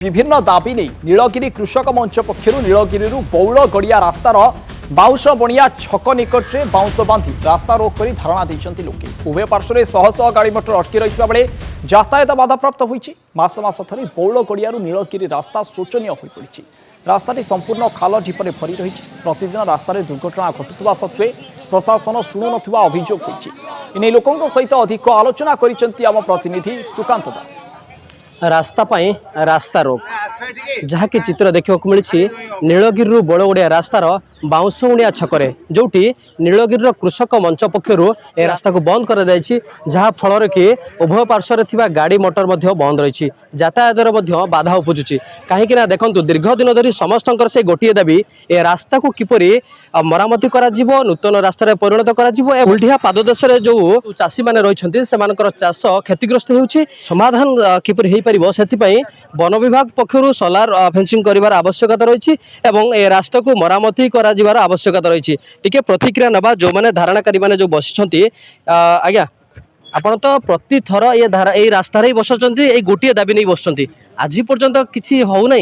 विभिन्न दाबी नहीं नीलगिरी कृषक मंच पक्षर नीलगिरी बौल गड़िया रास्तार बाउंश बणिया छक निकट में बाउंश बांधि रास्ता रोक कर धारणा देते लोके उभय पार्श्व में शह शह गाड़ी मटर अटकी रही बेले यातायात बाधाप्राप्त होती मास मास धरी बौल गड़िया नीलगिरी रास्ता शोचनीय हो पड़ी रास्ताटी संपूर्ण खाल ढीपर भरी रही प्रतिदिन रास्त दुर्घटना घटुवा सत्वे प्रशासन शुणु ना अभियोग होने लोकों सहित अधिक आलोचना कर प्रतिनिधि सुकांत दास रास्ता पाई रास्ता रोक जहाँकि चित्र देखा मिली नीलगिरी बड़गड़िया रास्तार बाउंशुणिया छकरे जोटी नीलगिरी कृषक मंच पक्षर ए रास्ता को बंद कर जहाँ फल कि उभय पार्श्वर थी गाड़ी मोटर बंद रही यातायात बाधा उपजुची कहीं देखो दीर्घ दिन धरी समस्त से गोटे दाबी ए रास्ता को किपर मरामती नूतन रास्तार परिणत कर पाददेश जो चाषी मैंने रही चाष क्षतिग्रस्त हो समाधान किपर वन विभाग पक्षर सोलार फेंसिंग कर आवश्यकता रही ए रास्ता को मरामती कर आवश्यकता रही टिके प्रतिक्रिया नवा जो मैंने धारणाकारी मैंने जो बसी आज्ञा आपण तो प्रति थर ये रास्तार ही बसुँच गोटे दाबी नहीं बस आज पर्यंत किसी हो ना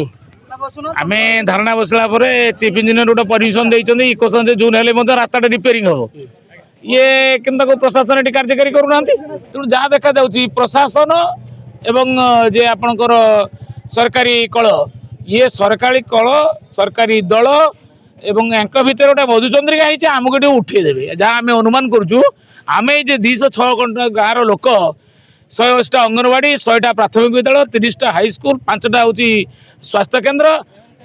आम धारणा बसला चीफ इंजीनियर गोटे परमिशन देते इकोसन जून हेल्ले रास्ता रिपेयरिंग हम ये कि प्रशासन ये कार्यकारी करूना तेणु जहाँ देखा प्रशासन एवं जे आपणकर सरकारी कल ये सरकारी कल सरकारी दल एवं भितर गोटे मधुचंद्रिका होती आमको ये उठेदेवे जहाँ आम अनुमान करुँ आम ये 206 गाँव लोक 180टा अंगनवाड़ी 100टा प्राथमिक विद्यालय 30टा हाईस्कल 5टा हूँ स्वास्थ्य केन्द्र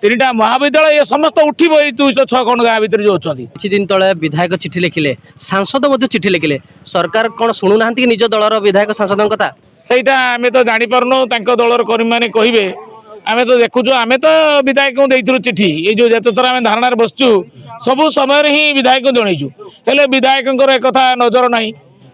3टा महाविद्यालय ये समस्त उठब 206 खंड गाँव भर जो अच्छा किछि दिन तले विधायक चिठी लिखिले सांसद चिठी लिखिले सरकार कौन शुणुना कि निज दलर विधायक सांसद कथा सहीटा आम तो जापरनु दलर कर्मी मैंने कहे आम तो देखु आम तो विधायक को चिठी ये जो जिते थर आम धारणा बसचु सबू समय ही विधायक जनईचु हेले विधायक एक नजर ना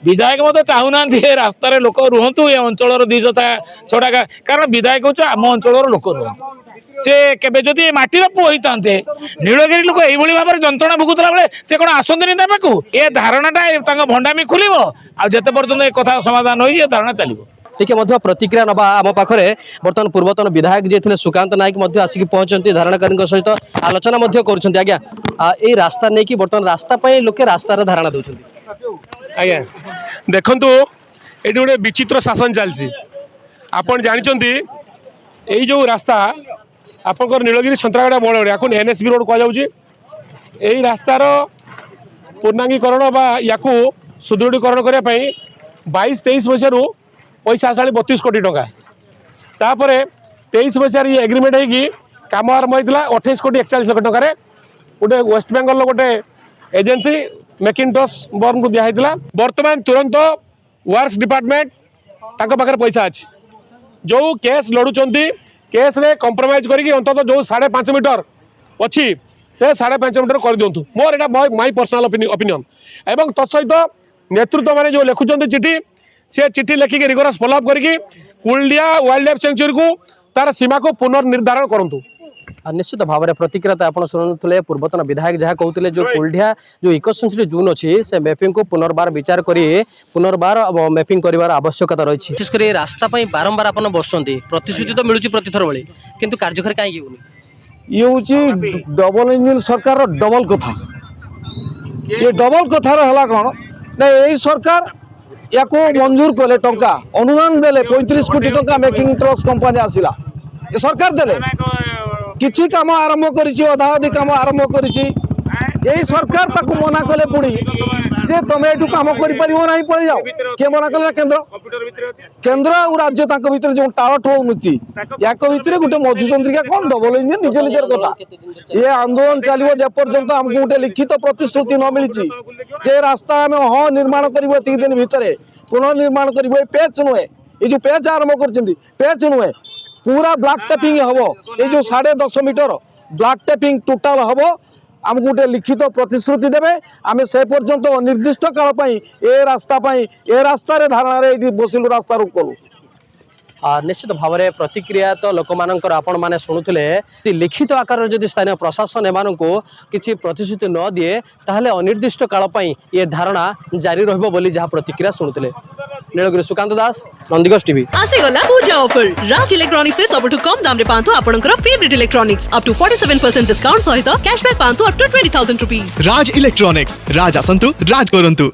विधायक मत चाहूना रास्तार लोक रुहतु ये अंचल 206टा कारण विधायक हूँ आम अंचल लोक रुहतु से केबे जदि माटीर पुओ होता नीलगिरी लोक यही भाव में जंत्रणा भुगुला बेले से कौन आसती पाक ये धारणाटा भंडामी खोल आते पर्यटन एक कथा समाधान हो धारणा चलो टिके प्रतिक्रिया नवा आम पाखे बर्तमान पूर्वतन विधायक जी थे सुकांत नायक आसिक पहुंचती धारणाकारी सहित आलोचना कर आज्ञा ये रास्ता नहीं कि बर्तमान रास्ता लोके रास्तार धारणा दौरान आज्ञा देखु ये गोटे विचित्र शासन चलती आपड़ जानते यही जो रास्ता आपंकर नीलगिरी संतरागड़ा बड़गड़िया को एनएसबी रोड कहुच्छे रास्तार पूर्णांगीकरण या सुदृढ़ीकरण करने 22-23 मसीह पैसा आसाली 32 कोटी टंका तापर 23 मसीह ये एग्रीमेंट होगी कम आरंभ होता 28 कोटी 41 लाख टकर गोटे वेस्ट बेंगल गोटे एजेंसी मैकिन्टॉश बर्न को दिखाई बर्तमान तुरंत वर्क्स डिपार्टमेंट पाखे पैसा अच्छी जो केस लड़ुंट केस रे कंप्रोमाइज करके अंततः जो 5.5 मीटर अच्छी से 5.5 मीटर कर दिंतु मोर यहाँ माई पर्सनाल ओपिनियन एवं तत्सहित नेतृत्व मैंने जो लिखुंट चिठी से चिठी लिखिक रिगोरस फॉलोअप करके कुलडिया वाइल्ड लाइफ सेंचुरी को तार सीमा को पुनर्निर्धारण करूँ निश्चित भाव में प्रतिक्रिया तो आप शुणुले पूर्वतन विधायक जहाँ कहते जो कुलडिया जो इको सेंचुरी जोन अच्छी से मैपिंग को पुनर्बार विचार कर पुनर्बार मैपिंग कर आवश्यकता रही विशेषकर रास्ता बारंबार आप बसुँच प्रतिश्रुति तो मिलूँ प्रतिथर भाई किंतु कार्यकारी कहीं ये हूँ डबल इंजिन सरकार डबल कथा ये डबल कथार है कौन ना यही सरकार या मंजूर कले टंका अनुदान देले 35 कोटी टंका मेकिंग ट्रस्ट कंपनी आसिला ये सरकार देले किछि काम आरंभ करिछि अधा अधि काम आरंभ करिछि यही सरकार ताकू मना कले पुणी जे तुम एठू काम करि परिबो नाही पळि जाओ के मना कले केंद्र और राज्य ताक भीतर जो टावट हो नीति याक भीतर गोटे मधुचंद्रिका कौन डबल इंजिन निज निजर कथा ये आंदोलन चलो जे पर्यंत हमको गोटे लिखित प्रतिश्रुति न मिली जे रास्ता आम हाँ निर्माण कर दिन भितर पुनर्निर्माण कर पेच नुहे ये जो पेच आरंभ कर पेच नुहे पूरा ब्लैक टेपिंग हम ये जो 10.5 मीटर ब्लैक टेपिंग टोटाल हम आमको गोटे लिखित प्रतिश्रुति देवे आम से पर्यंत अनिर्दिष्ट काल ए रास्ता धारणा बसिलु रास्ता रोक कलु निश्चित भाव में प्रतिक्रिया तो लोक मानकर आपण मैंने शुणुले लिखित आकार जदि स्थानीय प्रशासन एम किसी प्रतिश्रुति न दिए ताहले अनिर्दिष्ट काल ये धारणा जारी रहिबो बोली जहाँ प्रतिक्रिया शुणुले। नीलगिरी सुकांत दास नंदिगोष टीवी आसीगला पूजा ऑफर राज इलेक्ट्रॉनिक्स रे सबटु कम दाम रे पांतु आपनकर favourite electronics up to 47% discount सहित कैशबैक पांतु up to 20,000 rupees Raj electronics Raj आसंतु राज करंतु।